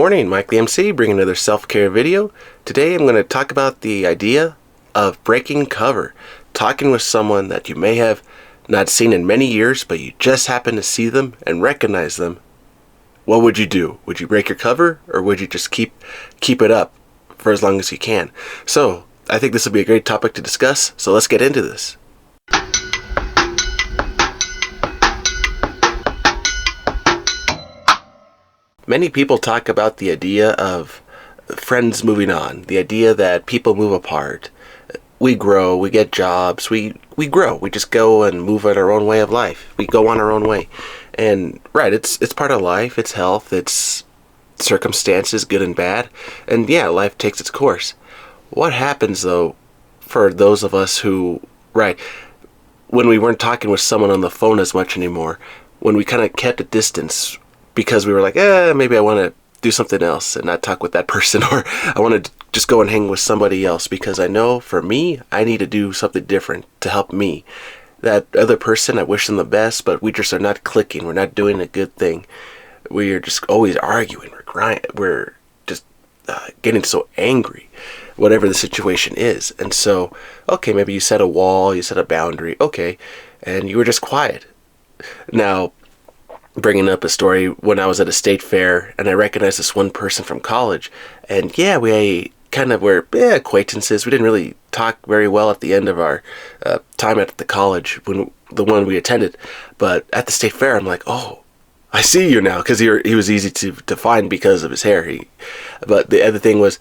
morning, Mike the MC, bringing another self-care video. Today I'm going to talk about the idea of breaking cover. Talking with someone that you may have not seen in many years, but you just happen to see them and recognize them. What would you do? Would you break your cover, or would you just keep it up for as long as you can? So, I think this will be a great topic to discuss, so let's get into this. Many people talk about the idea of friends moving on, the idea that people move apart. We grow, we get jobs, we grow. We just go and move at our own way of life. We go on our own way. And right, it's part of life, it's health, it's circumstances, good and bad. And yeah, life takes its course. What happens though for those of us who, right, when we weren't talking with someone on the phone as much anymore, when we kind of kept a distance because we were like, maybe I want to do something else and not talk with that person, or I want to just go and hang with somebody else because I know for me, I need to do something different to help me. That other person, I wish them the best, but we just are not clicking. We're not doing a good thing. We are just always arguing. We're just getting so angry, whatever the situation is. And so, okay, maybe you set a wall, you set a boundary, okay, and you were just quiet. Now, bringing up a story when I was at a state fair and I recognized this one person from college, and yeah, we kind of were acquaintances. We didn't really talk very well at the end of our time at the college, when the one we attended, but at the state fair I'm like, oh, I see you now, because he was easy to find because of his hair. But the other thing was,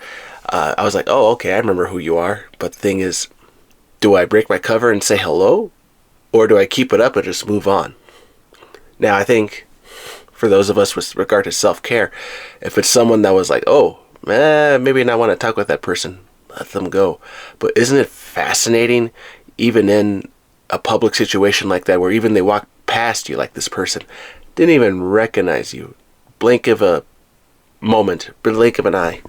I was like, oh, okay, I remember who you are. But the thing is, do I break my cover and say hello, or do I keep it up and just move on? Now, I think for those of us with regard to self-care, if it's someone that was like, oh, maybe not want to talk with that person, let them go. But isn't it fascinating, even in a public situation like that, where even they walk past you, like this person didn't even recognize you, blink of a moment, blink of an eye,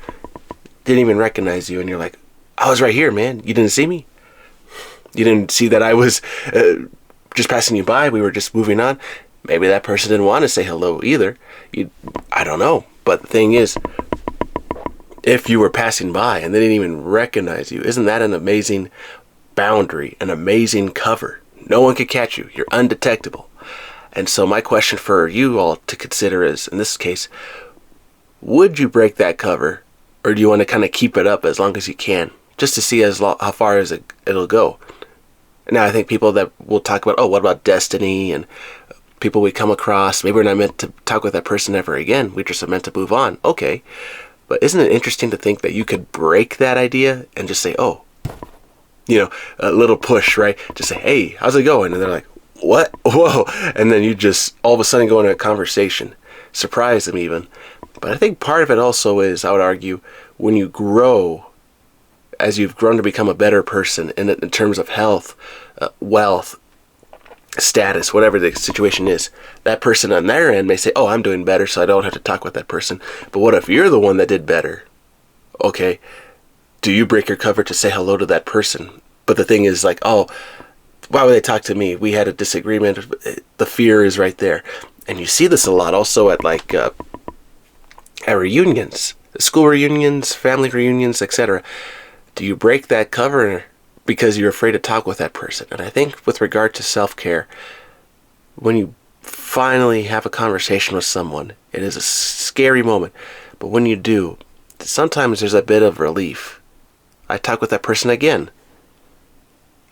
didn't even recognize you, and you're like, I was right here, man. You didn't see me? You didn't see that I was just passing you by? We were just moving on. Maybe that person didn't want to say hello either. I don't know. But the thing is, if you were passing by and they didn't even recognize you, isn't that an amazing boundary, an amazing cover? No one could catch you. You're undetectable. And so my question for you all to consider is, in this case, would you break that cover, or do you want to kind of keep it up as long as you can, just to see how far as it'll go? Now, I think people that will talk about, oh, what about destiny, and people we come across, maybe we're not meant to talk with that person ever again. We just are meant to move on. Okay. But isn't it interesting to think that you could break that idea and just say, oh, a little push, right? Just say, hey, how's it going? And they're like, what? Whoa. And then you just all of a sudden go into a conversation, surprise them even. But I think part of it also is, I would argue, when you grow, as you've grown to become a better person in terms of health, wealth, status, whatever the situation is, that person on their end may say, oh, I'm doing better, so I don't have to talk with that person. But what if you're the one that did better? Okay, do you break your cover to say hello to that person? But the thing is, like, oh, why would they talk to me? We had a disagreement. The fear is right there. And you see this a lot also at like at reunions, school reunions, family reunions, etc. Do you break that cover because you're afraid to talk with that person? And I think with regard to self-care, when you finally have a conversation with someone, it is a scary moment. But when you do, sometimes there's a bit of relief. I talk with that person again.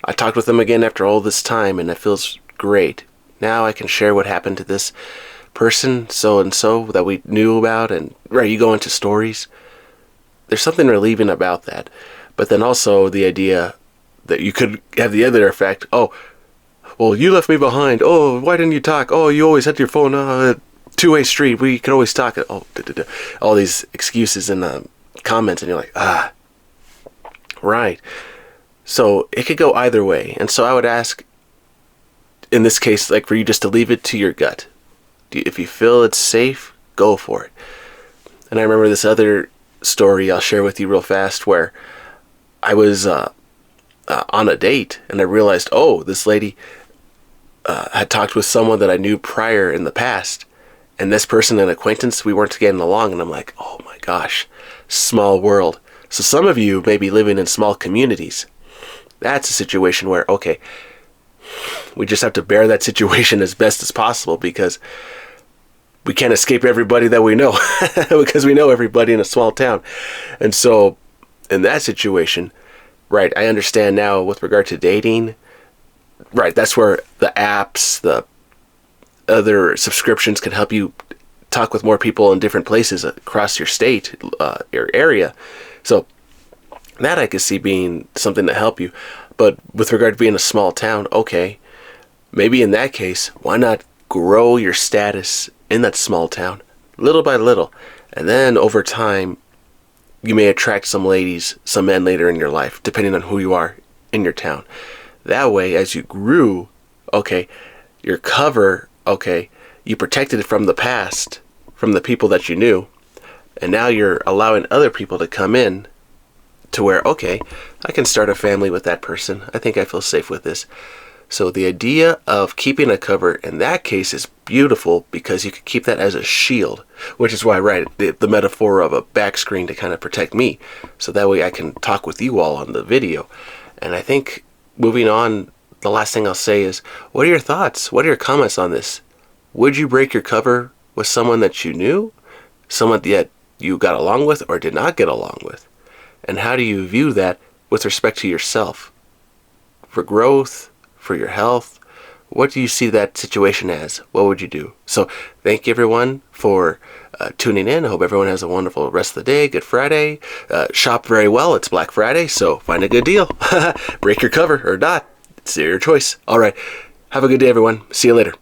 I talked with them again after all this time, and it feels great. Now I can share what happened to this person, so-and-so, that we knew about, and right, you go into stories. There's something relieving about that. But then also the idea that you could have the other effect. Oh, well, you left me behind. Oh, why didn't you talk? Oh, you always had your phone. Two-way street. We could always talk. Oh, all these excuses and comments, and you're like, right. So it could go either way. And so I would ask, in this case, like for you just to leave it to your gut. If you feel it's safe, go for it. And I remember this other story I'll share with you real fast, where I was on a date, and I realized, oh, this lady had talked with someone that I knew prior in the past, and this person, an acquaintance, we weren't getting along, and I'm like, oh my gosh, small world. So some of you may be living in small communities. That's a situation where, okay, we just have to bear that situation as best as possible, because we can't escape everybody that we know because we know everybody in a small town. And so in that situation, right, I understand now with regard to dating, right, that's where the apps, the other subscriptions can help you talk with more people in different places across your state, your area. So that I could see being something to help you. But with regard to being a small town, okay, maybe in that case, why not grow your status in that small town little by little? And then over time, you may attract some ladies, some men later in your life, depending on who you are in your town. That way, as you grew, okay, your cover, okay, you protected it from the past, from the people that you knew, and now you're allowing other people to come in to where, okay, I can start a family with that person. I think I feel safe with this. So the idea of keeping a cover in that case is beautiful, because you could keep that as a shield, which is why I write the metaphor of a back screen to kind of protect me. So that way I can talk with you all on the video. And I think moving on, the last thing I'll say is, what are your thoughts? What are your comments on this? Would you break your cover with someone that you knew? Someone that you got along with or did not get along with? And how do you view that with respect to yourself? For growth, for your health, what do you see that situation as? What would you do? So thank you everyone for tuning in. I hope everyone has a wonderful rest of the day. Good Friday. Shop very well. It's Black Friday, so find a good deal. Break your cover or not. It's your choice. All right. Have a good day, everyone. See you later.